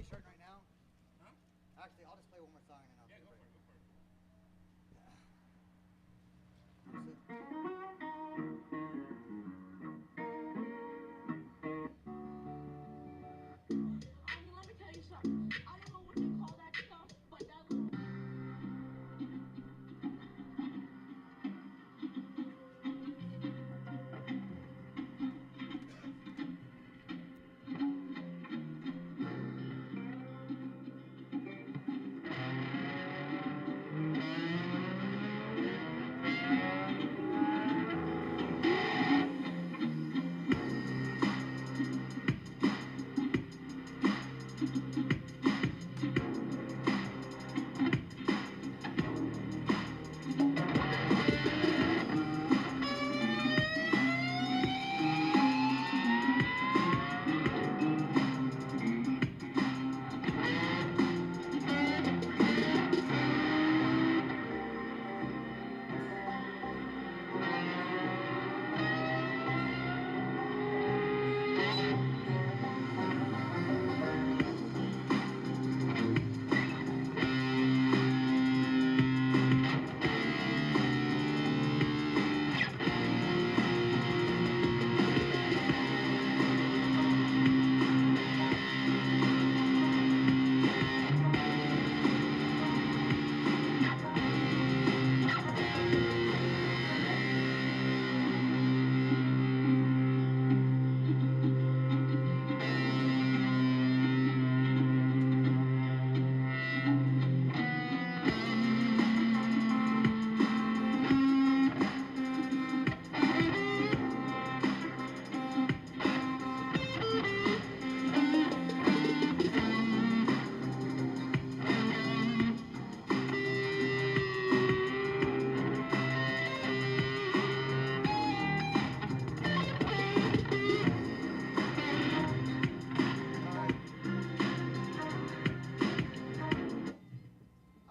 you starting right now? Huh? Actually, I'll just play one more song and then I'll go for it. Let me tell you something. I don't know what they call that stuff, but that little.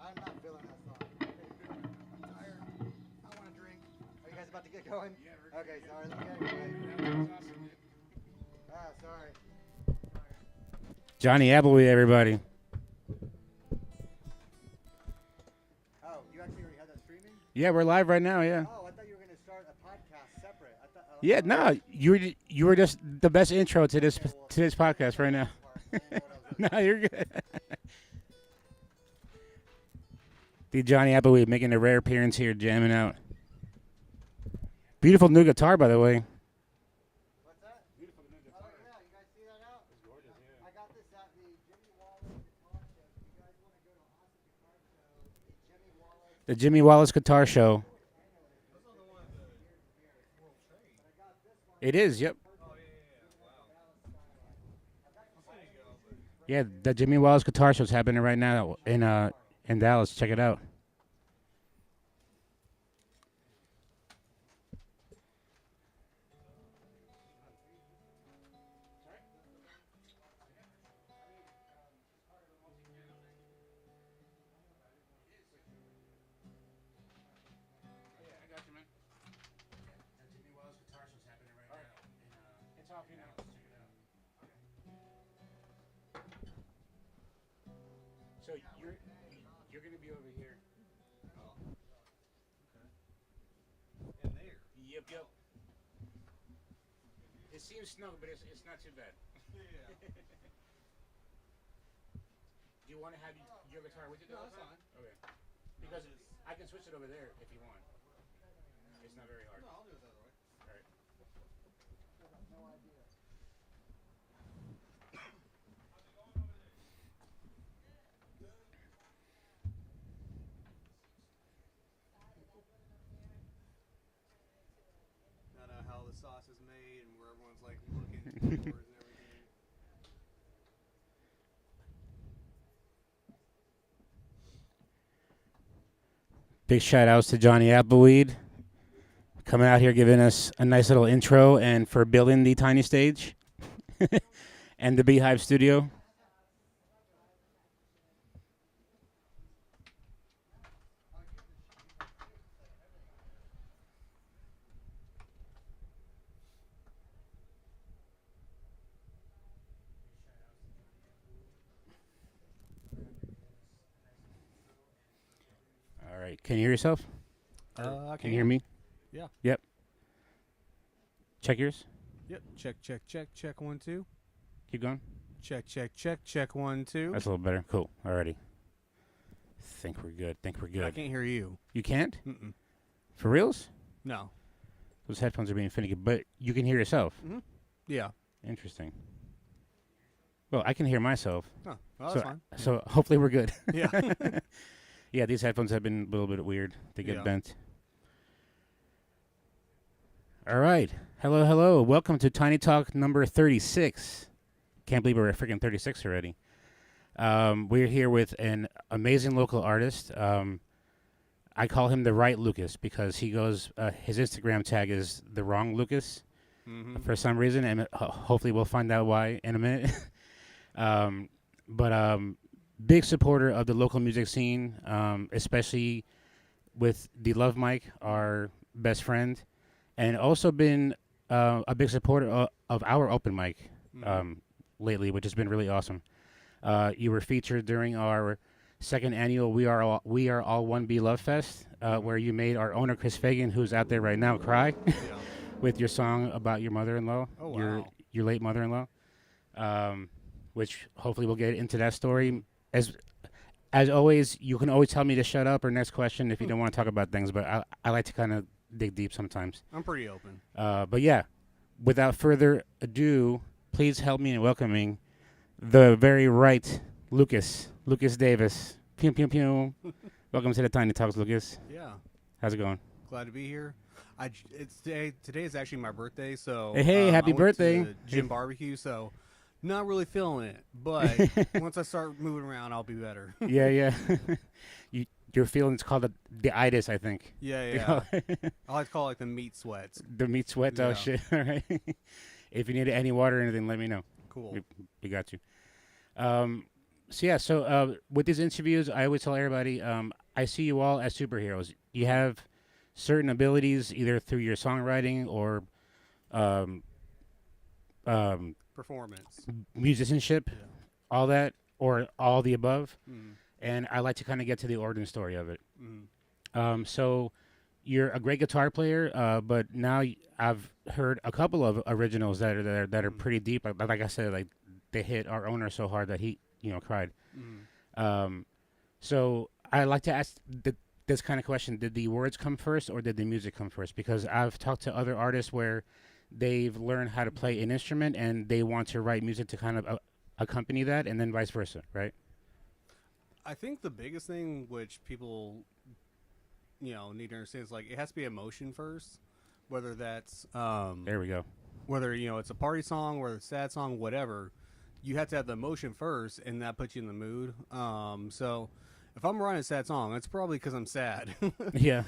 I'm not feeling that song. I'm tired. I want a drink. Are you guys about to get going? Yeah, we're Okay, good. sorry. Let me get it away. That was awesome, dude. Sorry. Johnny Appleweed, everybody. Oh, you actually already had that streaming? Yeah, we're live right now. Yeah. Oh, I thought you were going to start a podcast separate. I thought. Yeah. No, you were just the best intro to this podcast right now. No, you're good. The Johnny Appleweed making a rare appearance here, jamming out. Beautiful new guitar, by the way. What's that? Beautiful new guitar. Oh, yeah. You guys see that out? It's gorgeous, yeah. I got this at the Jimmy Wallace Guitar Show. If you guys want to go to Awesome Guitar Show, the Jimmy Wallace. The Jimmy Wallace Guitar Show. That's not the one at the World Trade. It is. Yep. Oh, yeah. Wow. There you go. Yeah, the Jimmy Wallace Guitar Show is happening right now in Dallas. Check it out. Yeah, I got you, man. The Jimmy Wallace Guitar Show is happening right now. It's off, you know. Check it out. So you're gonna be over here. Oh. Okay. In there. Yep. It seems snug, but it's not too bad. Yeah. Do you want to have your guitar with you? No, the that's whole time? fine. Okay. Because I can switch it over there if you want. It's not very hard. No, I'll do it the other way. All right. No idea. Now know how the sauce is made and where everyone's like looking towards and everything. Big shout outs to Johnny Appleweed coming out here giving us a nice little intro and for building the tiny stage and the Beehive Studio. Can you hear yourself? I Can you hear me? Yeah. Yep. Check yours. Yep. Check 1 2. Keep going. Check 1 2. That's a little better. Cool. Alrighty. Think we're good. I can't hear you. You can't? Mm-mm. For reals? No. Those headphones are being finicky, but you can hear yourself. Yeah. Interesting. Well, I can hear myself. Oh, well, that's fine. So hopefully we're good. Yeah. Yeah, these headphones have been a little bit weird. They get Yeah. bent. All right. Hello. Welcome to Tiny Talk number 36. Can't believe we're freaking 36 already. We're here with an amazing local artist. I call him the right Lucas because he goes, his Instagram tag is the wrong Lucas for some reason, and hopefully we'll find out why in a minute. But big supporter of the local music scene, especially with the Love Mic, our best friend, and also been a big supporter of our open mic lately, which has been really awesome. You were featured during our second annual We Are All One B Love Fest, where you made our owner Chris Fagan, who's out there right now, cry Yeah. with your song about your mother-in-law, Oh, wow. your late mother-in-law, which hopefully we'll get into that story. As always, you can always tell me to shut up or next question if you don't want to talk about things, but I like to kind of dig deep sometimes. I'm pretty open. But yeah, without further ado, please help me in welcoming the very right Lucas Davis. Pew, pew, pew. Welcome to the Tiny Talks, Lucas. Yeah. How's it going? Glad to be here. Today is actually my birthday, so Hey, happy I went to birthday. the gym barbecue, so not really feeling it, but once I start moving around, I'll be better. Yeah. You're feeling, it's called the itis, I think. Yeah. I like to call it like the meat sweats. The meat sweat. Oh Yeah. shit. All right. If you need any water or anything, let me know. Cool. We got you. So with these interviews, I always tell everybody, I see you all as superheroes. You have certain abilities, either through your songwriting or Performance. musicianship, Yeah. all that, or all the above. Mm. And I like to kind of get to the origin story of it. Mm. So you're a great guitar player, but now I've heard a couple of originals that are pretty deep. Like I said, like they hit our owner so hard that he, cried. Mm. So I like to ask this kind of question: did the words come first, or did the music come first? Because I've talked to other artists where they've learned how to play an instrument and they want to write music to kind of accompany that, and then vice versa, right? I think the biggest thing which people, need to understand is like it has to be emotion first, whether that's There we go. whether it's a party song, whether it's a sad song, whatever. You have to have the emotion first, and that puts you in the mood. So if I'm writing a sad song, it's probably because I'm sad. Yeah.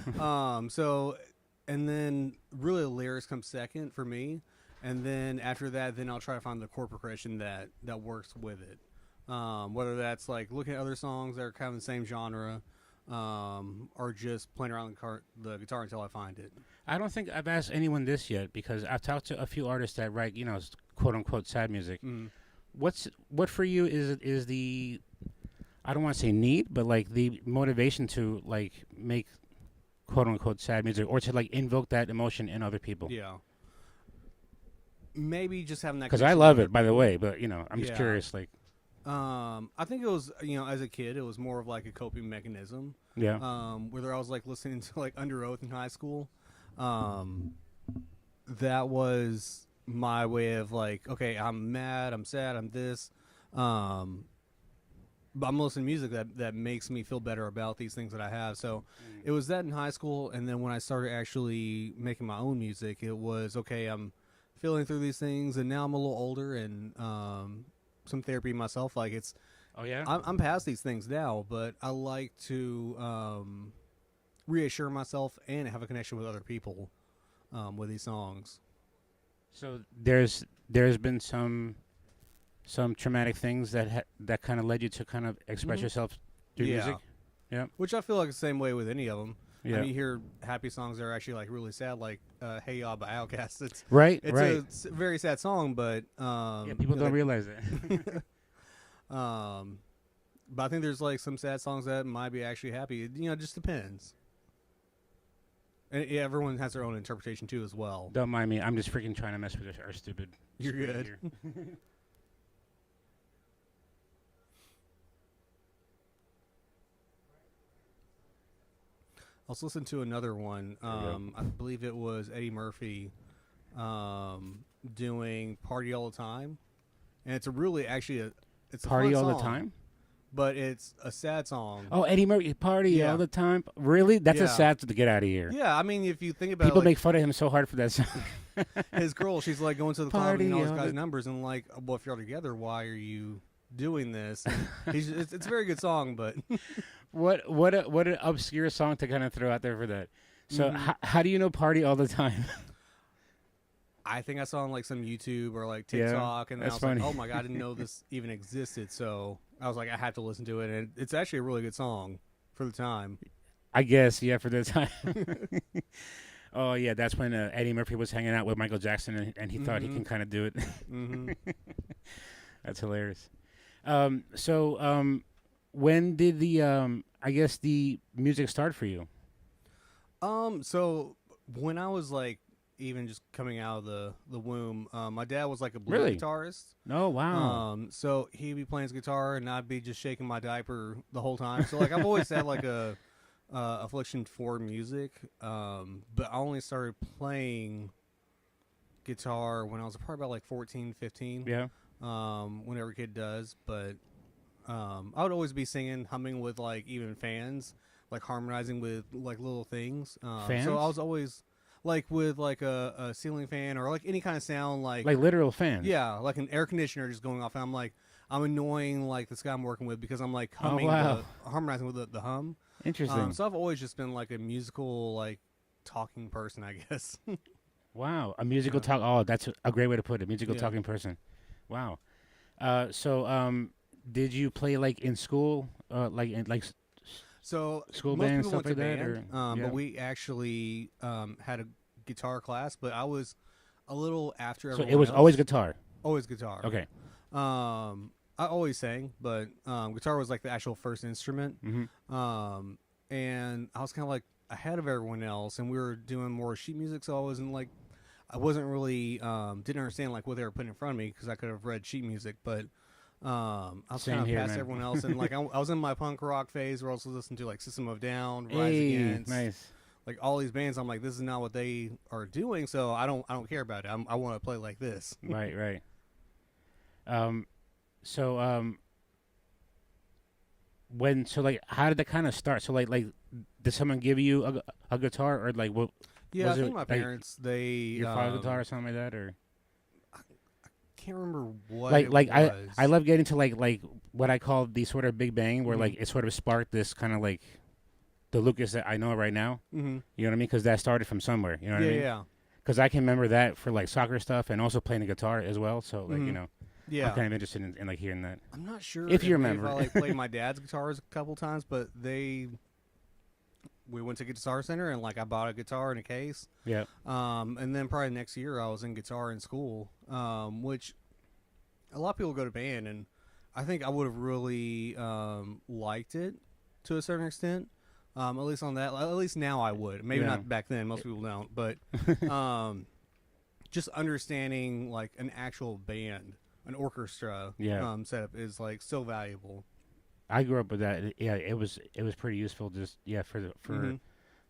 And then really the lyrics come second for me, and then after that, then I'll try to find the chord progression that works with it. Whether that's like looking at other songs that are kind of the same genre, or just playing around the guitar until I find it. I don't think I've asked anyone this yet because I've talked to a few artists that write, quote unquote sad music. Mm. What for you is the, I don't want to say need, but like the motivation to like make quote unquote sad music or to like invoke that emotion in other people? Yeah. Maybe just having that. Because I connection love with it, by the people. way, but I'm just Yeah. curious, like, I think it was, as a kid, it was more of like a coping mechanism. yeah. Whether I was like listening to like Under Oath in high school, that was my way of like, okay, I'm mad, I'm sad, I'm this, but I'm listening to music that makes me feel better about these things that I have. So it was that in high school, and then when I started actually making my own music, it was okay. I'm feeling through these things, and now I'm a little older and some therapy myself. Like it's. Oh yeah. I'm past these things now, but I like to reassure myself and have a connection with other people with these songs. So there's been some traumatic things that kind of led you to kind of express Mhm. yourself through music. Which I feel like the same way with any of them. Yeah. I mean, you hear happy songs that are actually like really sad, like "Hey Ya" by Outkast. It's Right. a very sad song, but Yeah. People don't realize that. but I think there's like some sad songs that might be actually happy. It just depends. And yeah, everyone has their own interpretation too, as well. Don't mind me. I'm just freaking trying to mess with our stupid. You're screen good. here. I was listening to another one. we go. I believe it was Eddie Murphy doing "Party All the Time," and it's a really it's a Party fun all the song, time. but it's a sad song. Oh, Eddie Murphy, party Yeah. all the time. Really? That's a Yeah. sad to get out of here. Yeah, I mean, if you think about People it, make fun of him so hard for that song. his girl, she's like going to the club Party and all these all guys' the- numbers, and like, well, if you're together, why are you doing this? And it's a very good song, but What an obscure song to kind of throw out there for that. So Mhm. how do you know party all the time? I think I saw on like some YouTube or like Yeah, TikTok, and then I that's was funny. like, oh my god, I didn't know this even existed. So I was like, I have to listen to it, and it's actually a really good song for the time. I guess, yeah, for the time. Oh yeah, that's when Eddie Murphy was hanging out with Michael Jackson, and he thought he Mhm. can kind of do it. Hmm. That's hilarious. So when did the I guess the music start for you? So when I was like even just coming out of the womb, my dad was like a blues Really? guitarist. Oh wow. So he'd be playing his guitar, and I'd be just shaking my diaper the whole time. So like I've always had like a affliction for music, but I only started playing guitar when I was probably about like 14, 15. Yeah. When every kid does, but I would always be singing, humming with like even fans, like harmonizing with like little things. Fans? So I was always like with like a ceiling fan or like any kind of sound, like Literal fans. yeah, like an air conditioner just going off. And I'm like, I'm annoying like this guy I'm working with because I'm like Oh, humming, wow. harmonizing with the hum. Interesting. So I've always just been like a musical, like talking person, I guess. Wow, a musical Yeah. talk. Oh, that's a great way to put it. Musical Yeah. talking person. Wow. So did you play like in school, So School most band and people stuff went to like that, band, or- yeah. but we actually had a guitar class. But I was a little after so everyone it was else. always guitar? always guitar. Okay. I always sang, but guitar was like the actual first instrument. Mm-hmm. And I was kind of like ahead of everyone else, and we were doing more sheet music, so I wasn't really didn't understand like what they were putting in front of me because I could have read sheet music, but I was Same kind of here, past man. everyone else, and like I was in my punk rock phase where I was listening to like System of a Down, Rise Hey, Against, nice. like all these bands. I'm like, this is not what they are doing, so I don't care about it. I want to play like this. Right, right. How did that kind of start? So like did someone give you a guitar, or like what? Yeah, Was I think it, my like, parents they Your father's guitar or something like that, or can't remember what like it was. I love getting to like what I call the sort of Big Bang, where Mhm. like it sort of sparked this kind of like the Lucas that I know right now. Mm-hmm. You know what I mean? Because that started from somewhere. You know what I mean? Yeah, Because I can remember that for like soccer stuff and also playing the guitar as well. So like Mhm. yeah. I'm kind of interested in like hearing that. I'm not sure If you remember. I like played my dad's guitars a couple times, but we went to Guitar Center and like I bought a guitar in a case. Yeah. And then probably next year I was in guitar in school, which a lot of people go to band, and I think I would have really liked it to a certain extent. At least on that, at least now I would. Maybe Yeah. not back then. Most people don't, but just understanding like an actual band, an orchestra Yeah. setup is like so valuable. I grew up with that. Yeah, it was pretty useful. Just for Mhm.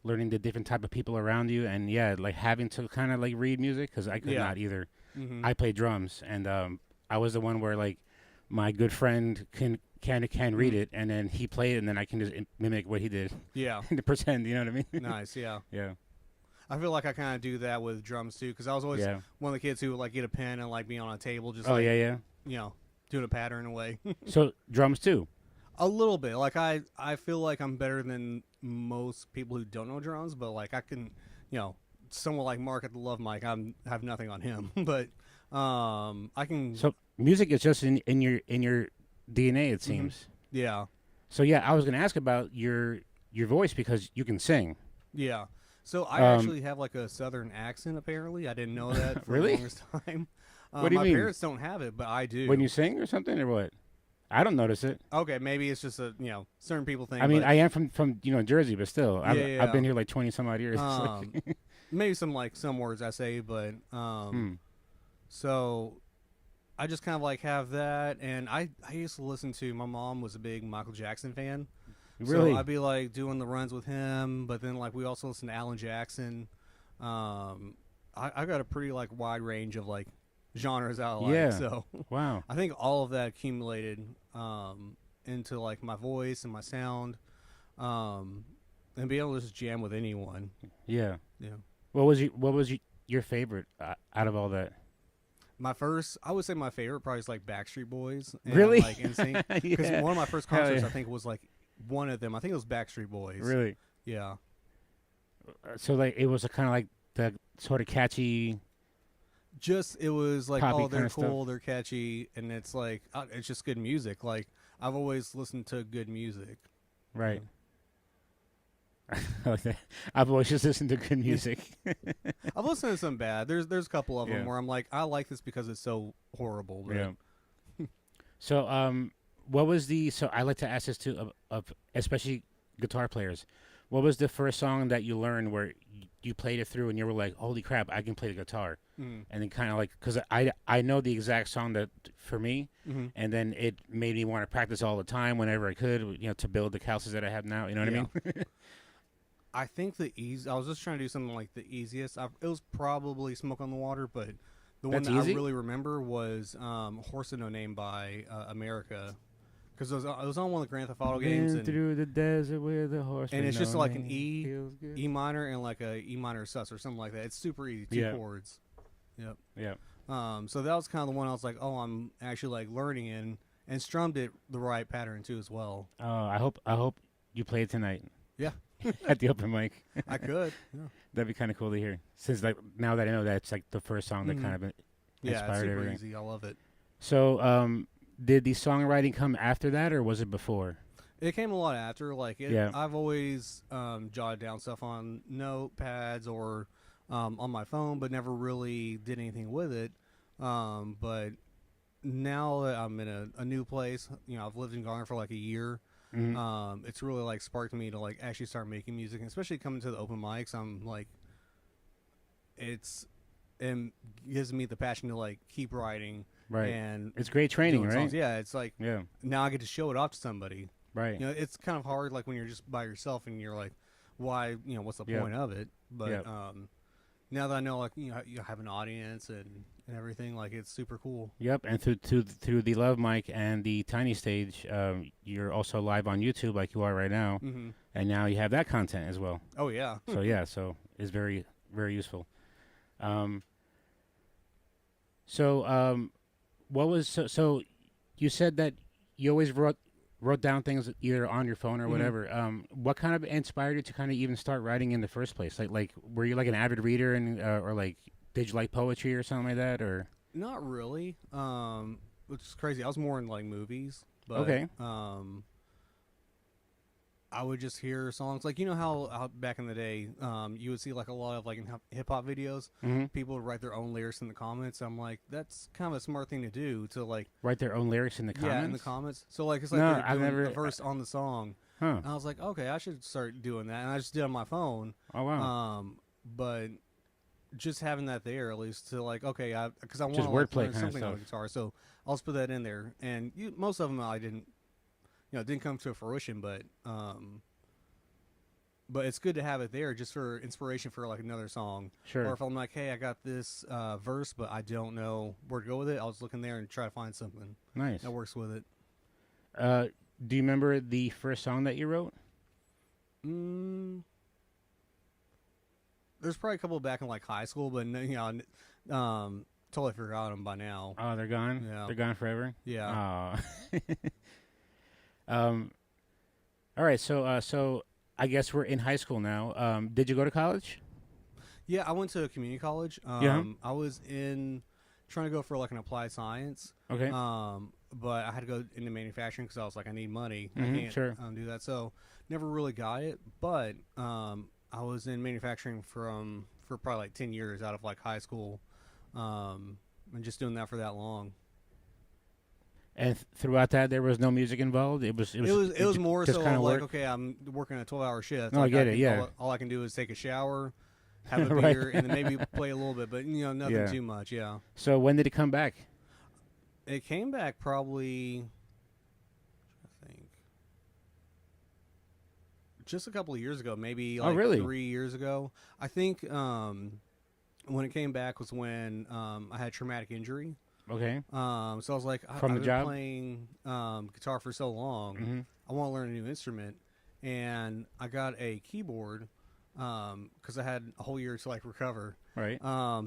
learning the different type of people around you, and yeah, like having to kind of like read music because I could Yeah. not either. Mhm. I play drums, and I was the one where like my good friend can read Mhm. it, and then he played it, and then I can just mimic what he did Yeah, to pretend. You know what I mean? nice. Yeah, Yeah. I feel like I kind of do that with drums too, because I was always Yeah. one of the kids who would like get a pen and like be on a table, just Oh like, yeah. you know, doing a pattern away. So drums too. A little bit. Like I feel like I'm better than most people who don't know drums, but like I can, someone like Mark at the Love Mic, I have nothing on him, but I can. So music is just in your DNA, it Mhm. seems. Yeah, So yeah, I was gonna ask about your voice because you can sing. yeah. So I Um, actually have like a southern accent. Apparently, I didn't know that for Really? the longest time. What do you my mean? parents don't have it, but I do. When you sing or something or what? I don't notice it. Okay, maybe it's just a certain people think. I mean, but, I am from Jersey, but still, Yeah. I've been here like 20 some odd years. maybe some words I say, but so I just kind of like have that, and I used to listen to. My mom was a big Michael Jackson fan. Really? So I'd be like doing the runs with him, but then like we also listen to Alan Jackson. I got a pretty like wide range of like genres I like. Yeah. So Wow. I think all of that accumulated into like my voice and my sound, and be able to just jam with anyone. Yeah. Yeah. What was your favorite out of all that? I would say my favorite probably is like Backstreet Boys. And, Really? Like NSYNC. Because Yeah. one of my first Hell concerts, yeah. I think, was like one of them. I think it was Backstreet Boys. Really? Yeah. So like it was a kind of like the sort of catchy. Just it was like, Poppy oh, they're kinda stuff. cool, they're catchy, and it's like it's just good music. Like I've always listened to good music. Right. Okay. I've always just listened to good music. I've listened to some bad. There's a couple of Yeah. them where I'm like, I like this because it's so horrible. But Yeah. So what was the? So I like to ask this to of especially guitar players. What was the first song that you learned where you played it through and you were like, holy crap, I can play the guitar? Mhm. And then kind of like, because I know the exact song that for me, Mhm. and then it made me want to practice all the time whenever I could, to build the calces that I have now. You know what I mean? I think I was just trying to do something like the easiest. It was probably Smoke on the Water, but the one That's that easy? I really remember was Horse and No Name by America. Because it was on one of the Grand Theft Auto games. Been And through the desert with a horse. and with it's just no like an name. E, Feels good. E minor and like a E minor sus or something like that. It's super easy, two Yeah. chords. Yep. Yeah. So that was kind of the one I was like, oh, I'm actually like learning in, and strummed it the right pattern too as well. I hope you play it tonight. Yeah. At the open mic. I could. Yeah. That'd be kind of cool to hear. Since like now that I know that's like the first song that Mhm. kind of Yeah, it's inspired super everything. easy. I love it. So did the songwriting come after that or was it before? It came a lot after. Like, Yeah. I've always jotted down stuff on notepads or on my phone, but never really did anything with it. But now that I'm in a new place, I've lived in Garner for like a year. Mhm. It's really like sparked me to like actually start making music, and especially coming to the open mics. I'm like, it gives me the passion to like keep writing. Right. And It's great training, doing right? songs. Yeah, it's like Yeah. now I get to show it off to somebody. Right. It's kind of hard, like when you're just by yourself and you're like, why? What's the Yeah. point of it? But Yeah. now that I know, like, you have an audience and everything, like, it's super cool. Yep, and through the Love Mic and the Tiny Stage, you're also live on YouTube like you are right now, Mm-hmm. and now you have that content as well. Oh yeah. So yeah, so it's very very useful. What was so you said that you always wrote down things either on your phone or Mhm. whatever. What kind of inspired you to kind of even start writing in the first place? Like were you like an avid reader and or like did you like poetry or something like that or? Not really. Which is crazy. I was more in like movies. But, Okay. I would just hear songs like how back in the day you would see like a lot of like in hip hop videos Mm-hmm. people would write their own lyrics in the comments. I'm like, that's kind of a smart thing to do, to like Write their own lyrics in the comments. yeah, in the comments. So like it's like No, they're I've doing never- a verse on the song. Huh. And I was like, okay, I should start doing that, and I just did it on my phone. Oh wow. But just having that there at least to like, okay, because I want Just to like, wordplay learn kinda something on the stuff. guitar, so I'll just put that in there. And most of them I didn't, didn't come to fruition, but it's good to have it there just for inspiration for like another song. Sure. Or if I'm like, hey, I got this verse, but I don't know where to go with it, I'll just look in there and try to find something Nice. that works with it. Do you remember the first song that you wrote? There's probably a couple back in like high school, but totally forgot them by now. Oh, they're gone. Yeah. They're gone forever. Yeah. Oh. All right. So I guess we're in high school now. Did you go to college? Yeah, I went to a community college. Yeah. I was trying to go for like an applied science. Okay. But I had to go into manufacturing because I was like, I need money. Mhm, I can't sure. do that. So never really got it. But I was in manufacturing for probably like 10 years out of like high school, and just doing that for that long. And throughout that, there was no music involved. It was more just so kind of of like, work. okay, I'm working a 12-hour shift. No, I Like, get it, think yeah. all I can do is take a shower, have a Right. beer, and then maybe play a little bit, but nothing Yeah. too much. Yeah, So when did it come back? it came back probably, I think, just a couple of years ago, maybe Oh, like really? 3 years ago. I think when it came back was when I had traumatic injury. Okay. So I was like, From I've the been job? playing guitar for so long. Hmm. I want to learn a new instrument, and I got a keyboard because I had a whole year to like recover. Right.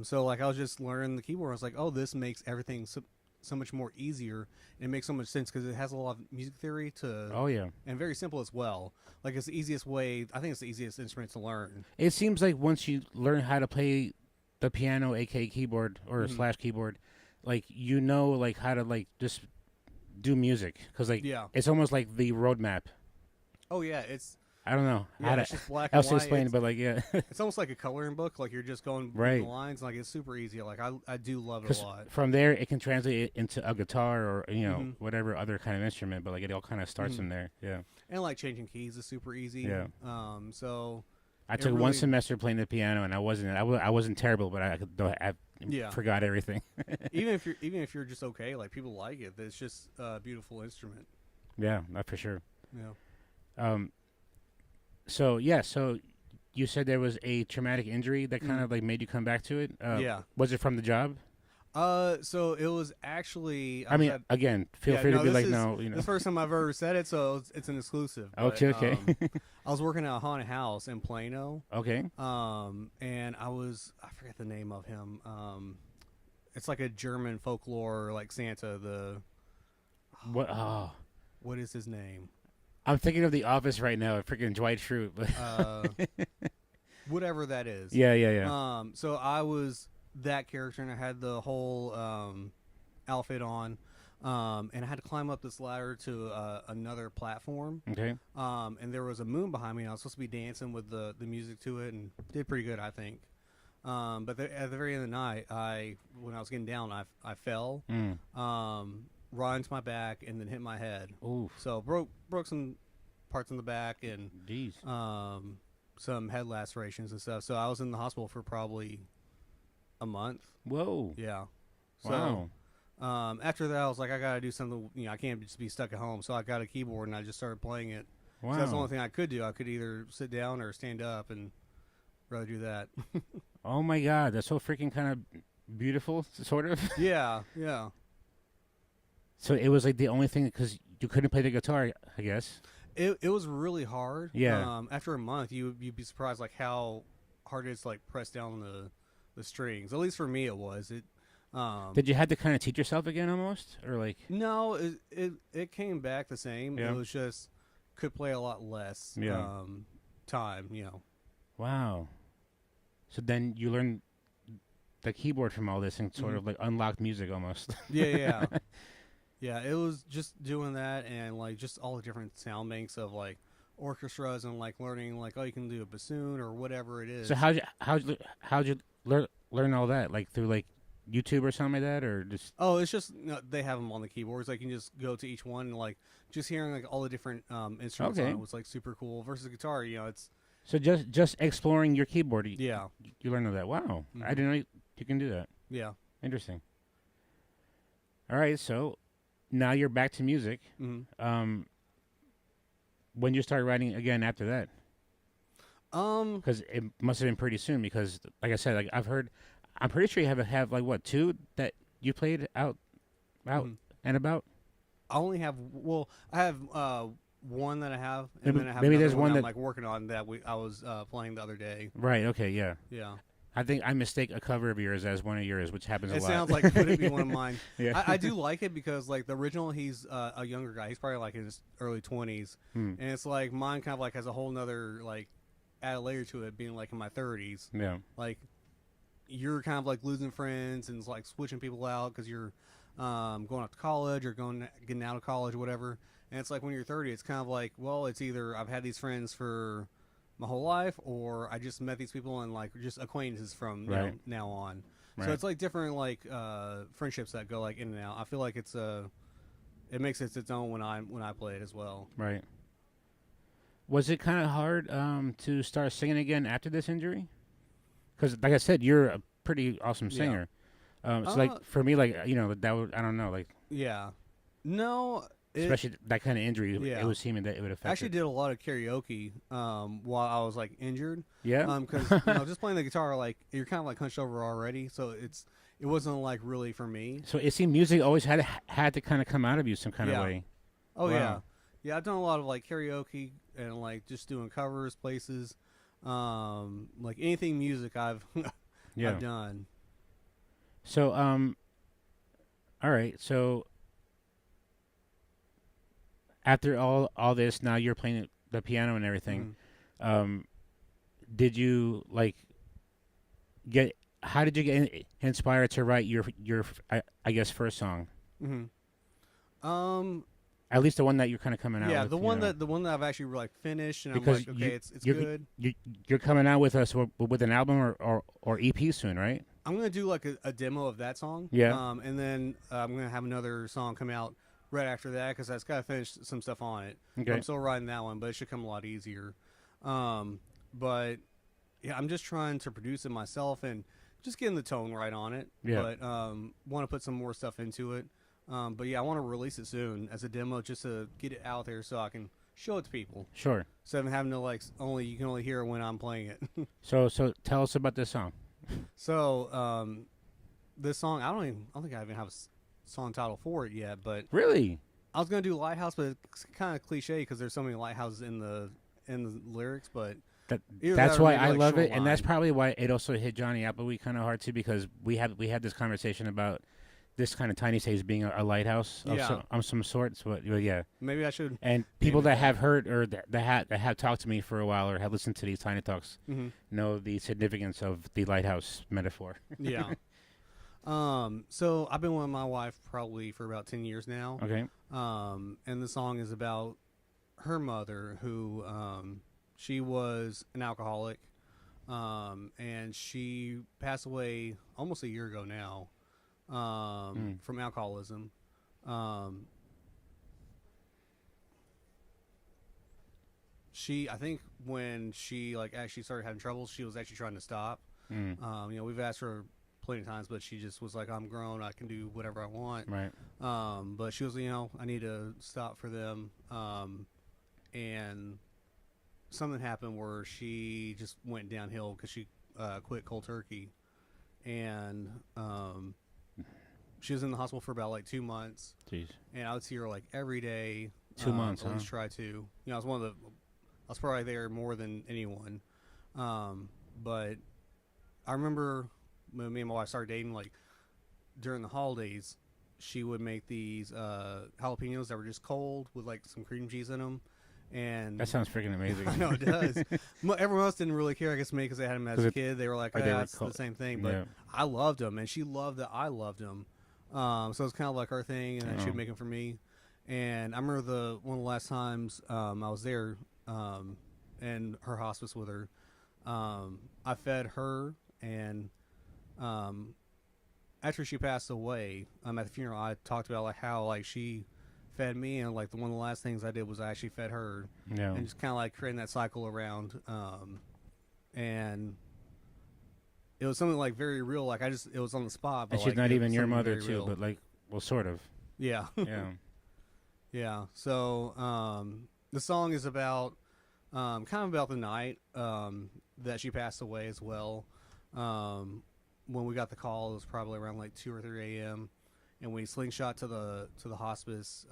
So like I was just learning the keyboard. I was like, oh, this makes everything so much more easier. And it makes so much sense because it has a lot of music theory to, Oh yeah. and very simple as well. Like it's the easiest way. I think it's the easiest instrument to learn. It seems like once you learn how to play the piano, aka keyboard or Mhm. slash keyboard, like like how to like just do music because like Yeah. it's almost like the roadmap. Oh yeah, it's I don't know yeah, how it's to just black else and to white. explain, It's, but like yeah, it's almost like a coloring book. Like you're just going through Right. the lines. Like it's super easy. Like I do love it a 'cause lot. from there it can translate it into a guitar or Mhm. whatever other kind of instrument, but like it all kind of starts Mhm. in there. Yeah, And like changing keys is super easy. Yeah. So I It took one really- semester playing the piano and I wasn't terrible, but I Yeah. forgot everything. even if you're just okay, like people like it. It's just a beautiful instrument. Yeah, not for sure. Yeah. So you said there was a traumatic injury that kind of like made you come back to it. Yeah. Was it from the job? So it was actually. I mean, had- again, feel yeah, free to no, be this like, is no, This first time I've ever said it, so it's an exclusive. Okay, but, okay. I was working at a haunted house in Plano. Okay. And I forget the name of him. It's like a German folklore, like Santa. What? Oh, What is his name? I'm thinking of The Office right now. Freaking Dwight Schrute. But Whatever that is. yeah. So I was that character, and I had the whole outfit on, and I had to climb up this ladder to another platform. Okay. And there was a moon behind me, and I was supposed to be dancing with the music to it, and did pretty good, I think. But at the very end of the night, when I was getting down, I fell, right into my back, and then hit my head. Ooh. So broke some parts in the back, and Jeez. some head lacerations and stuff. So I was in the hospital for probably a month. Whoa. Yeah. So, Wow. after that, I was like, I gotta do something. I can't just be stuck at home. So I got a keyboard and I just started playing it. Wow. So that's the only thing I could do. I could either sit down or stand up, and rather do that. Oh my God, that's so freaking kind of beautiful, sort of. Yeah. So it was like the only thing because you couldn't play the guitar, I guess. It was really hard. Yeah. After a month, you'd be surprised like how hard it is to like press down the strings. At least for me, it was. Did you have to kind of teach yourself again, almost, or like? No, it came back the same. Yeah. It was just could play a lot less. Yeah. Time. Wow. So then you learned the keyboard from all this and sort of like unlocked music almost. Yeah. Yeah, it was just doing that and like just all the different sound banks of like orchestras and like learning like you can do a bassoon or whatever it is. So how'd you learn all that? Like through like YouTube or something like that, or just? Oh, it's just they have them on the keyboards. Like you can just go to each one and like just hearing like all the different instruments on Okay. it was like super cool. Versus guitar, it's So just exploring your keyboard, yeah, you learned all that. Wow, I Mhm. didn't know you can do that. yeah. Interesting. All right, so now you're back to music. Mm-hmm. When you start writing again after that, Um, because it must have been pretty soon. Because like I said, like I'm pretty sure you have like what, 2 that you played out Mhm. and about. I only have I have one that I have, and Maybe- then I have maybe another there's one I'm that- like working on that I was playing the other day. Right. Okay. Yeah. Yeah, I think I mistake a cover of yours as one of yours, which happens a it lot. sounds like could it be one of mine? Yeah. I do like it because like the original, he's a younger guy. He's probably like in his early 20s, Hmm. and it's like mine kind of like has a whole nother like add a layer to it, being like in my 30s. Yeah. Like you're kind of like losing friends and it's like switching people out because you're going off to college or getting out of college or whatever. And it's like when you're 30, it's kind of like, well, it's either I've had these friends for my whole life or I just met these people and like just acquaintances from Right. now on. Right. So it's like different like friendships that go like in and out. I feel like it's it makes it its own when I play it as well. Right. Was it kind of hard to start singing again after this injury? Because, like I said, you're a pretty awesome Yeah. singer. So, like, for me, like, that would, I don't know, like, Yeah. No. especially that kind of injury, Yeah. it would seem that it would affect I actually it. did a lot of karaoke while I was like injured. Yeah? Because just playing the guitar, like you're kind of like hunched over already, so it wasn't like really for me. So it seemed music always had to kind of come out of you some kind of Yeah. way. Oh Wow. yeah. I've done a lot of like karaoke and like just doing covers places, like anything music I've Yeah. I've done. So, all right. So after all this, now you're playing the piano and everything. Mhm. Did you like get? How did you get inspired to write your I guess first song? Mhm. At least the one that you're kind of coming out Yeah, with. the you one know? that I've actually like finished, and Because I'm like, okay, you- it's you're- good. you're coming out with us with an album or EP soon, right? I'm gonna do like a demo of that song. Yeah. And then I'm gonna have another song come out right after that because that's got to finish some stuff on it. Okay. I'm still writing that one, but it should come a lot easier. But yeah, I'm just trying to produce it myself and just getting the tone right on it. Yeah. But want to put some more stuff into it. But yeah, I want to release it soon as a demo just to get it out there so I can show it to people. Sure. So I'm having to like you can only hear it when I'm playing it. So tell us about this song. So this song, I don't think I even have a song title for it yet, but Really? I was gonna do Lighthouse, but it's kind of cliche because there's so many lighthouses in the lyrics. But either That's that or why maybe, I like, love it, and that's Shoreline. probably why it also hit Johnny Appleby kind of hard too, because we had this conversation about this kind of tiny stage being a lighthouse Yeah. of some sort. So, but yeah, Maybe I should. and people it that that. have heard or that have talked to me for a while or have listened to these tiny talks Mhm. know the significance of the lighthouse metaphor. Yeah. So I've been with my wife probably for about 10 years now. Okay. And the song is about her mother who she was an alcoholic. And she passed away almost a year ago now from alcoholism. I think when she like actually started having trouble, she was actually trying to stop. We've asked her plenty of times, but she just was like, I'm grown, I can do whatever I want. Right. But she was, I need to stop for them. And something happened where she just went downhill because she quit cold turkey. And she was in the hospital for about like 2 months. Jeez. And I would see her like every day. 2 months, At least huh? try to. I was probably there more than anyone. But I remember when me and my wife started dating, like during the holidays, she would make these jalapenos that were just cold with like some cream cheese in them. And That sounds freaking amazing. I know it does. Everyone else didn't really care, I guess, me because they had them as 'Cause a it- kid. They were like, or they "Ah, were it's cold." the same thing." But Yeah. I loved them, and she loved that I loved them. So it's kind of like our thing, and then she would Oh. make them for me. And I remember one of the last times I was there, in her hospice with her. I fed her, and after she passed away, at the funeral, I talked about like how like she fed me, and like one of the last things I did was I actually fed her, Yeah. and just kind of like creating that cycle around. And it was something like very real. Like it was on the spot. But And she's like, not it even was your something mother very too, real. but like, well, sort of. Yeah. Yeah. Yeah. So the song is about kind of about the night that she passed away as well. When we got the call, it was probably around like 2 or 3 a.m. and we slingshot to the hospice,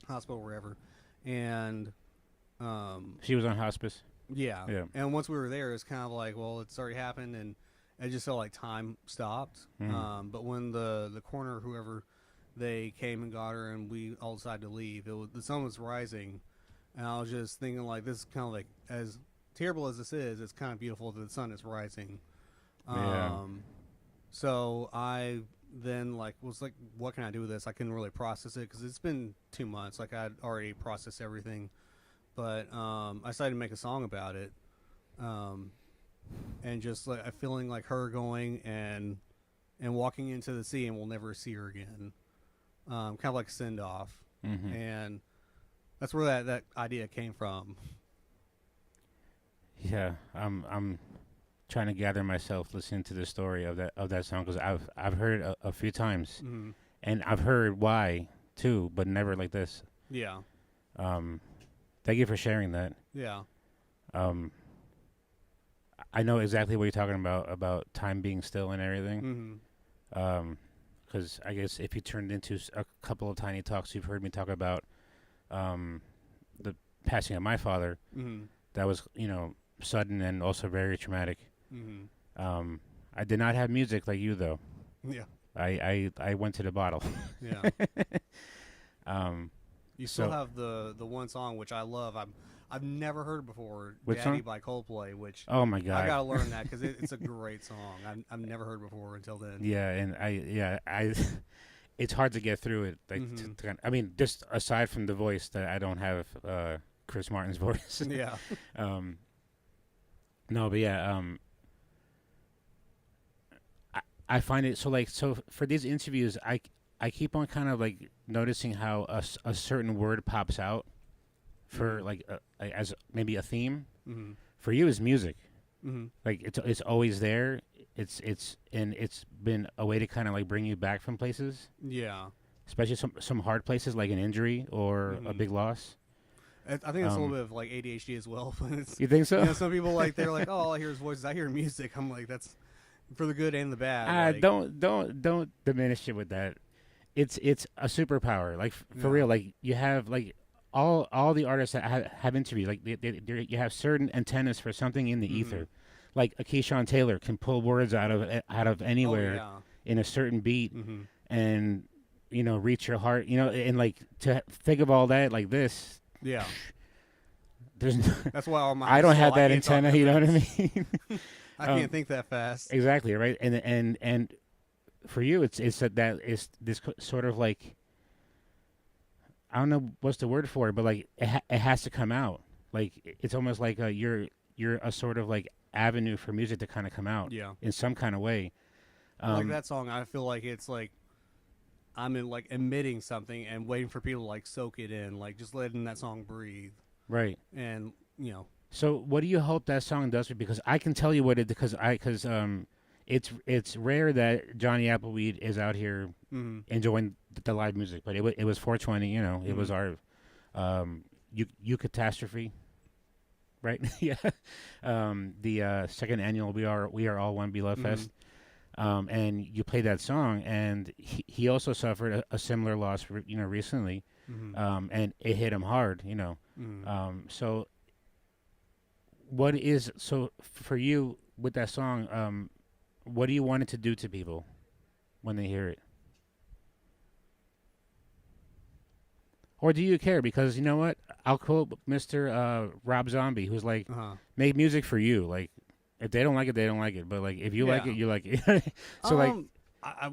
hospital, wherever, and She was on hospice. yeah. Yeah. And once we were there, it's kind of like, well, it's already happened, and it just felt like time stopped. Mhm. But when the coroner, whoever, they came and got her, and we all decided to leave, the sun was rising, and I was just thinking, like, this is kind of like, as terrible as this is, it's kind of beautiful that the sun is rising. Yeah. So I then was like, what can I do with this? I couldn't really process it because it's been 2 months. Like I'd already processed everything, but I decided to make a song about it, and just like feeling like her going and walking into the sea, and we'll never see her again. kind of like a send off, Mm-hmm. and that's where that idea came from. Yeah, I'm trying to gather myself listening to the story of that song because I've heard it a few times Mm-hmm. and I've heard why too, but never like this. Yeah, Um, thank you for sharing that. yeah, Um, I know exactly what you're talking about time being still and everything. mm-hmm. Because I guess if you turned into a couple of tiny talks, you've heard me talk about the passing of my father. Mm-hmm. That was sudden and also very traumatic. Mm-hmm. I did not have music like you though. Yeah, I went to the bottle. yeah. um, You still So- have the one song which I love. I've never heard it before. Which Daddy song? by Coldplay, which oh my I god. gotta learn that because it's a great song. I've never heard it before until then. Yeah, and I it's hard to get through it. Like, Mhm. I mean, just aside from the voice, that I don't have Chris Martin's voice. Yeah. No, but yeah, I find it so for these interviews, I keep on kind of like noticing how a certain word pops out for Mhm. like as maybe a theme. Mm-hmm. For you, is music. Mm-hmm. Like it's always there. It's been a way to kind of like bring you back from places, Yeah. especially some hard places like an injury or a Mhm. big loss. I think it's a Um, little bit of like ADHD as well. But it's, You think so? you know, some people like they're like, oh, all I hear is voices. I hear music. I'm like, that's for the good and the bad. Like, Don't diminish it with that. It's a superpower. Like for Yeah. real. Like you have like all the artists that have interviewed. Like you have certain antennas for something in the Mhm. ether. Like a Keyshawn Taylor can pull words out of anywhere Oh, in a certain beat yeah. Mm-hmm. and reach your heart. And like to think of all that like this. Yeah. There's That's why all my I don't so have that can't talk antenna. that You know what I fast. mean? I can't Um, think that fast. Exactly right, and for you, it's that it's this sort of like I don't know what's the word for it, but like it has to come out. Like it's almost like you're a sort of like avenue for music to kind of come out Yeah. in some kind of way. Like that song, I feel like it's like I'm in like emitting something and waiting for people to like soak it in, like just letting that song breathe. Right. And So what do you hope that song does? Because I can tell you what it because it's rare that Johnny Appleweed is out here mhm. enjoying the live music, but it was 420. It was Mhm. our you catastrophe, right? Yeah, the second annual we are all one beloved Mhm. fest. And you played that song, and he also suffered a similar loss, recently, Mhm. and it hit him hard, Mhm. So what is so for you with that song? What do you want it to do to people when they hear it? Or do you care? Because you know what? I'll quote Mr. Rob Zombie, who's like, Uh-huh. make music for you. Like, if they don't like it, they don't like it. But, like, if you like Yeah. it, you like it. So, like,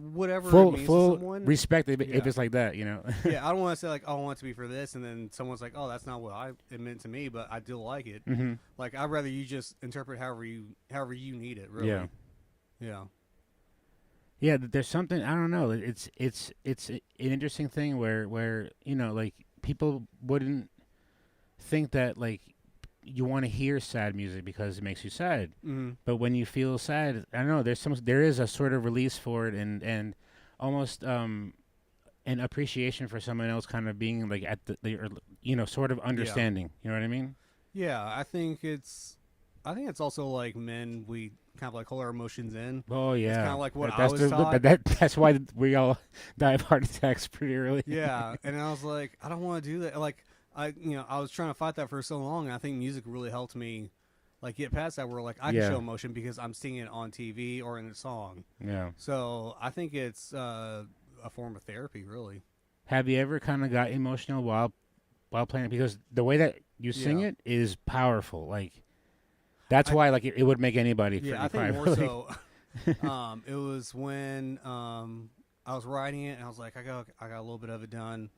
whatever it full means to full someone. respect if Yeah. it's like that, Yeah, I don't want to say like, oh, I want it to be for this, and then someone's like, oh, that's not what it meant to me, but I do like it. hmm Like, I'd rather you just interpret however you need it. Really. Yeah. Yeah. Yeah, there's something, I don't know. It's an interesting thing where like, people wouldn't think that, like, you want to hear sad music because it makes you sad. Mm-hmm. But when you feel sad, I don't know. There is a sort of release for it, and almost an appreciation for someone else, kind of being like at or, sort of understanding. You know what I mean? Yeah, I think it's also like men, we kind of like hold our emotions in. Oh yeah, kinda like what I that's was taught. But that's why we all die of heart attacks pretty early. Yeah, and I was like, I don't want to do that. Like, I was trying to fight that for so long, and I think music really helped me, like, get past that. Where like I can Yeah. show emotion because I'm seeing it on TV or in a song. Yeah. So I think it's a form of therapy, really. Have you ever kind of got emotional while playing it? Because the way that you sing Yeah. it is powerful. Like, that's why like it would make anybody Yeah, I cry. think more really. so. It was when I was writing it, and I was like, I got a little bit of it done.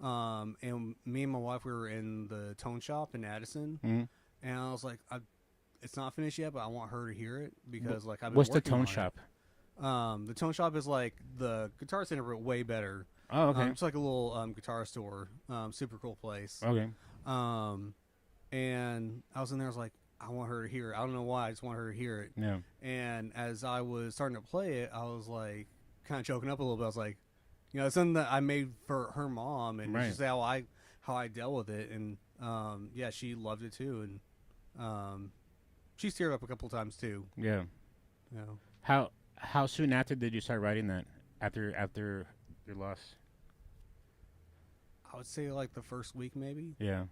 And me and my wife, we were in the tone shop in Addison, Mhm. and I was like, it's not finished yet, but I want her to hear it because like I've been What's the working tone on shop? The Tone Shop is like the Guitar Center, but way better. Oh, okay. It's like a little guitar store. Super cool place. Okay. And I was in there. I was like, I want her to hear it. I don't know why. I just want her to hear it. Yeah. And as I was starting to play it, I was like, kind of choking up a little bit. I was like, it's something that I made for her mom, and Right. it's just how I dealt with it. And yeah, she loved it too, and she's teared up a couple times too. Yeah. You know. How soon after did you start writing that? After your loss? I would say like the first week, maybe. Yeah.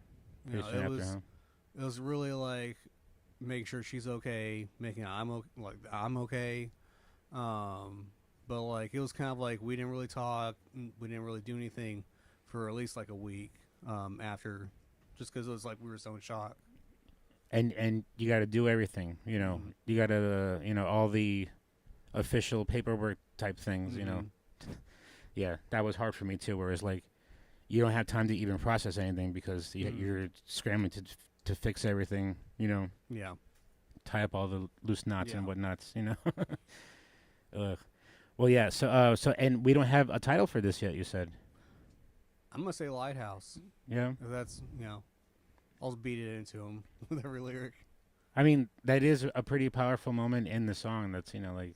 You Pretty know, soon it after, was huh? it was really like make sure she's okay, making I'm okay. But like it was kind of like we didn't really talk, we didn't really do anything for at least like a week after, just because it was like we were so in shock. And you got to do everything. Mhm. You got to all the official paperwork type things. Mhm. Yeah, that was hard for me too. Where it's like you don't have time to even process anything because Mhm. you're scrambling to fix everything. Yeah. Tie up all the loose knots and Yeah. whatnots. Ugh. Well, yeah. So and we don't have a title for this yet. You said. I'm gonna say Lighthouse. Yeah. If that's I'll just beat it into him with every lyric. I mean, that is a pretty powerful moment in the song. That's like,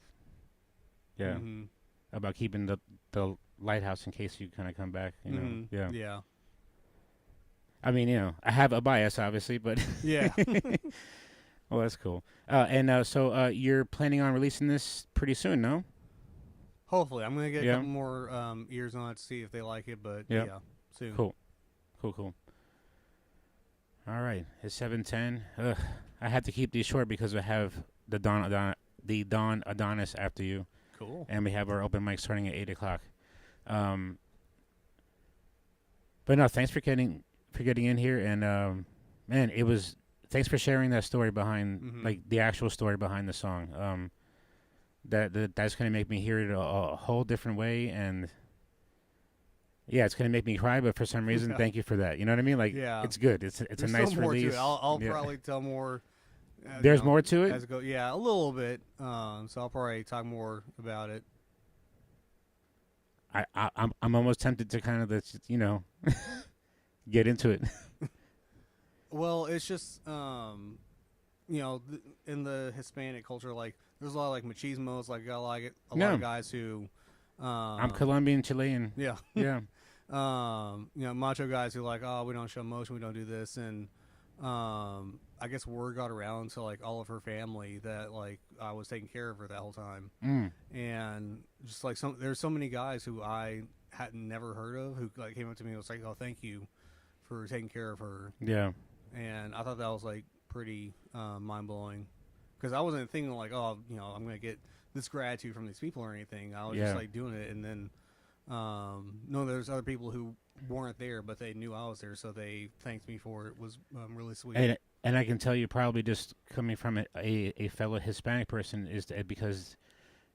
yeah, Mhm. about keeping the lighthouse in case you kind of come back. Mhm. Yeah. Yeah. I mean, I have a bias, obviously, but Yeah. well, that's cool. So you're planning on releasing this pretty soon, no? Hopefully, I'm gonna get Yeah. a couple more ears on it to see if they like it. But Yeah. yeah, soon. Cool. Cool. All right, it's 7:10. Ugh, I had to keep these short because we have the Dawn Adonis after you. Cool. And we have our open mic starting at 8:00. But no, thanks for getting in here, and man, thanks for sharing that story behind Mhm. like the actual story behind the song. That's gonna make me hear it a whole different way, and yeah, it's gonna make me cry. But for some reason, Yeah. thank you for that. You know what I mean? Like, Yeah. it's good. It's a There's nice still more release. to it. I'll Yeah. probably tell more. There's more to it. as it go. Yeah, a little bit. So I'll probably talk more about it. I'm almost tempted to kind of get into it. Well, it's just in the Hispanic culture, like there's a lot of like machismos. Like got like a lot Yeah. of guys who. I'm Colombian, Chilean. Yeah. Yeah. Macho guys who like, oh, we don't show emotion, we don't do this, and I guess word got around to like all of her family that like I was taking care of her that whole time, Mm. and just like there's so many guys who I had never heard of who like came up to me and was like, oh, thank you for taking care of her, Yeah. and I thought that was like pretty mind blowing, because I wasn't thinking like, oh, I'm gonna get this gratitude from these people or anything. I was Yeah. just like doing it, and then no, there's other people who weren't there, but they knew I was there, so they thanked me for it. It was really sweet. And I can tell you, probably just coming from a fellow Hispanic person, is that because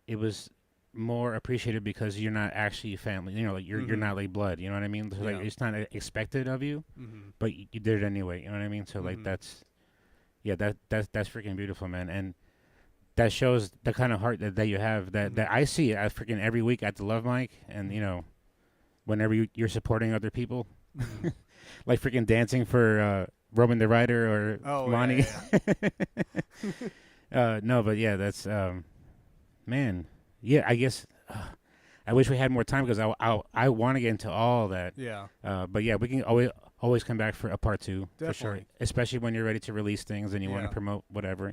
it was more appreciated because you're not actually family. Like you're Mhm. not like blood. You know what I mean? So, like Yeah. it's not expected of you, Mm-hmm. but you did it anyway. You know what I mean? So like Mhm. that's freaking beautiful, man. And that shows the kind of heart that you have. That Mhm. I see at freaking every week at the Love Mic, and whenever you're supporting other people, Mm-hmm. like freaking dancing for Roman the Rider or Oh, Lonnie. yeah. No, but yeah, that's man. Yeah, I guess I wish we had more time because I want to get into all that. Yeah. But yeah, we can always come back for a part 2 for sure. Definitely. Especially when you're ready to release things and you want Yeah. to promote whatever.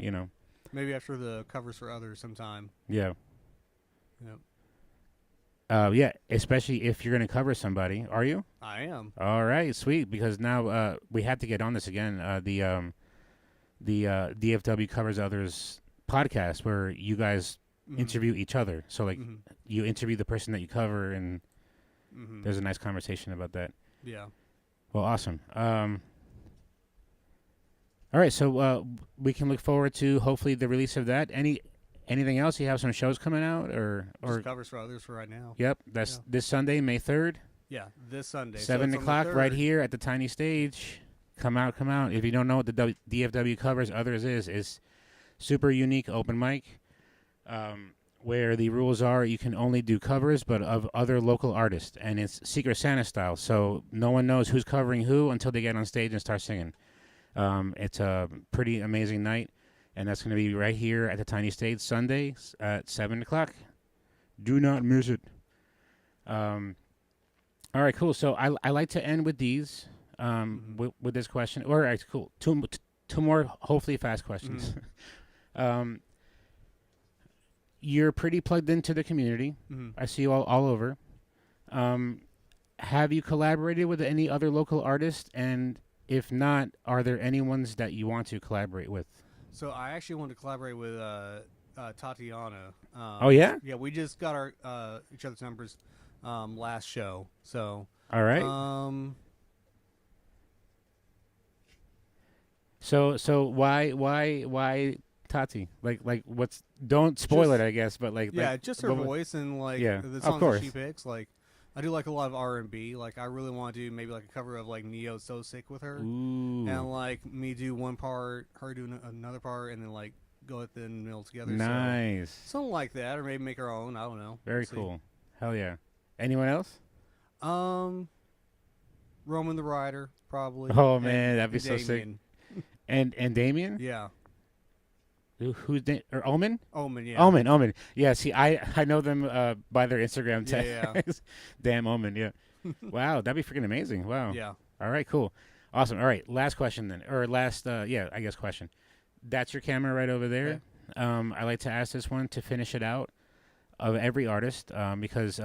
Maybe after the covers for others sometime. Yeah. Yep. Yeah, especially if you're going to cover somebody. Are you? I am. All right, sweet. Because now we have to get on this again. The DFW Covers Others podcast where you guys Mhm. interview each other. So like Mhm. you interview the person that you cover, and Mhm. there's a nice conversation about that. Yeah. Well, awesome. All right, so we can look forward to hopefully the release of that. Anything else? You have some shows coming out, or Just covers for others for right now. Yep, that's Yeah. this Sunday, May 3rd, Yeah, this Sunday. So 7 it's on the o'clock, right 3rd. here at the Tiny Stage. Come out. If you don't know what the DFW Covers Others is super unique open mic. where the rules are you can only do covers, but of other local artists, and it's Secret Santa style. So no one knows who's covering who until they get on stage and start singing. It's a pretty amazing night, and that's going to be right here at the Tiny Stage Sunday at 7 o'clock. Do not miss it. All right, cool. So I like to end with these, with this question. All right, cool. Two more, hopefully fast questions. You're pretty plugged into the community. I see you all over. Have you collaborated with any other local artists? And if not, are there any ones that you want to collaborate with? So I actually wanted to collaborate with Tatiana. Oh, yeah? Yeah, we just got our each other's numbers last show. So All right. So why Tati? Like what's? Don't spoil Just- it, I guess. But yeah, just her what- voice and like Yeah, the of songs that course. she picks. Like I do like a lot of R&B. Like I really want to do maybe like a cover of like Neo So Sick with her, Ooh, and like me do one part, her do another part, and then like go at the middle together. nice. So, something like that, or maybe make our own. I don't know. Very We'll see. cool. Hell yeah. Anyone else? Roman the Rider, probably. Oh, and- man, that'd be and so sick. Damien. And Damien? Yeah. Who's or Omen? Omen, yeah. Omen. Yeah, see, I know them by their Instagram Yeah, tags. Damn Omen, yeah. Wow, that'd be freaking amazing. Wow. Yeah. All right, cool. Awesome. All right, last question then. Or last, I guess question. That's your camera right over there. I like to ask this one to finish it out of every artist because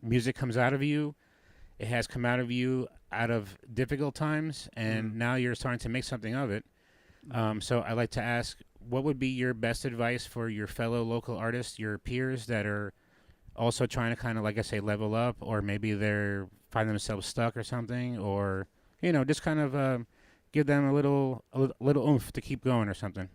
music comes out of you. It has come out of you out of difficult times, and now you're starting to make something of it. So I like to ask, what would be your best advice for your fellow local artists, your peers that are also trying to kind of, like I say, level up, or maybe they're find themselves stuck or something, or just kind of give them a little oomph to keep going or something.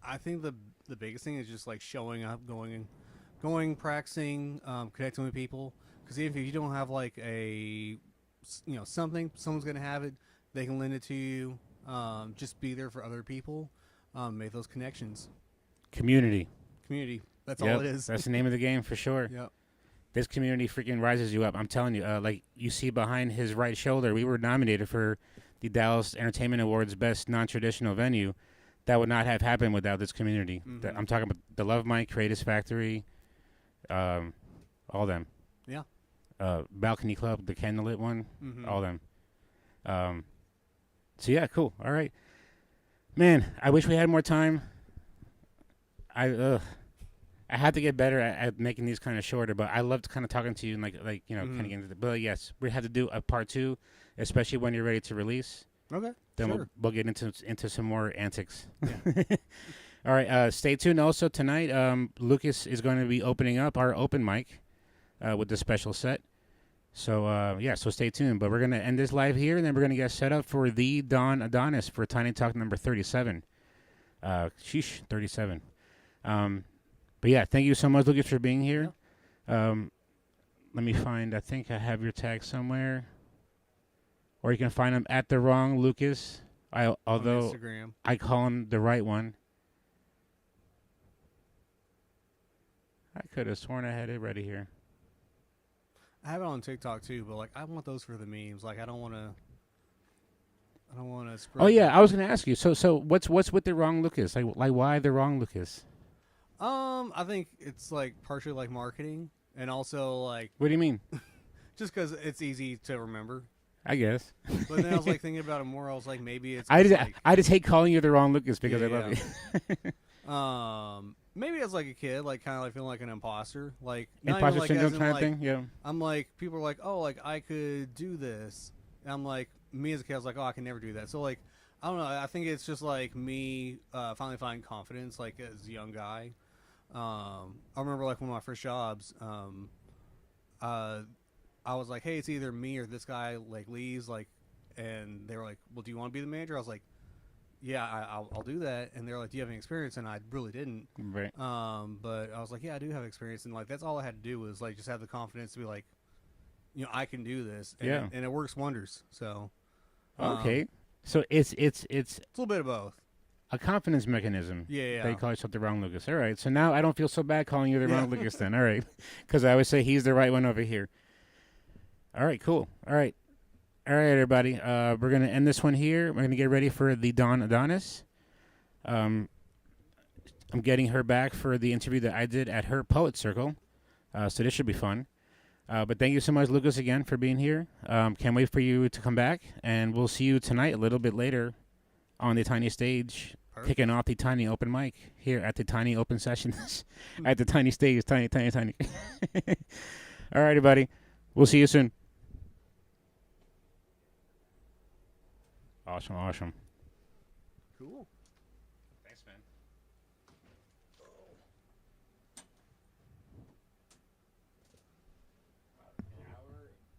I think the biggest thing is just like showing up, going, practicing, connecting with people. Because even if you don't have like something, someone's gonna have it. They can lend it to you. Just be there for other people. Make those connections. Community. That's Yep, all it is. That's the name of the game for sure. Yep. This community freaking rises you up. I'm telling you. Like you see behind his right shoulder, we were nominated for the Dallas Entertainment Awards Best Non-Traditional Venue. That would not have happened without this community. I'm talking about the Love Mike, Creators Factory, all them. Yeah. Balcony Club, the candlelit one, Mm-hmm. all them. So yeah, cool. All right, man. I wish we had more time. I had to get better at making these kind of shorter, but I loved kind of talking to you and kind of getting into the. But yes, we had to do a part 2, especially when you're ready to release. Okay. Then Sure. we'll get into some more antics. All right. Stay tuned. Also tonight, Lucas is going to be opening up our open mic with the special set. So so stay tuned. But we're gonna end this live here, and then we're gonna get set up for the Don Adonis for Tiny Talk number 37. 37. But yeah, thank you so much, Lucas, for being here. Let me find. I think I have your tag somewhere, or you can find him at the wrong Lucas. Although On Instagram. I call him the right one. I could have sworn I had it ready here. I have it on TikTok too, but like I want those for the memes. Like I don't want to. Oh yeah, I was gonna ask you. So what's with the wrong Lucas? Like why the wrong Lucas? I think it's like partially like marketing, and also like What do you mean? just because it's easy to remember. I guess. But then I was like thinking about it more. I was like, maybe it's. I like, just hate calling you the wrong Lucas because I love you. Maybe as like a kid, like kind of like feeling like an imposter, like not even, Imposter like, syndrome as in, kind of like, thing. Yeah. I'm like people are like, oh, like I could do this. And I'm like, me as a kid, I was like, oh, I can never do that. So like, I don't know. I think it's just like me finally finding confidence, like as a young guy. I remember like one of my first jobs. I was like, hey, it's either me or this guy like leaves, like, and they were like, well, do you want to be the manager? I was like, yeah, I'll do that. And they're like, do you have any experience? And I really didn't. Right. But I was like, yeah, I do have experience. And like, that's all I had to do was like, just have the confidence to be like, I can do this. And Yeah. and it works wonders. So, Okay. So it's a little bit of both. a confidence mechanism. Yeah. They call yourself the wrong Lucas. All right. So now I don't feel so bad calling you the Yeah. wrong Lucas then. All right. Because I always say he's the right one over here. All right. Cool. All right. All right, everybody. We're going to end this one here. We're going to get ready for the Dawn Adonis. I'm getting her back for the interview that I did at her Poet Circle. So this should be fun. But thank you so much, Lucas, again, for being here. Can't wait for you to come back. And we'll see you tonight a little bit later on the Tiny Stage, Perfect. kicking off the Tiny Open Mic here at the Tiny Open Sessions at the Tiny Stage. Tiny. All right, everybody. We'll see you soon. Awesome. Cool. Thanks, man.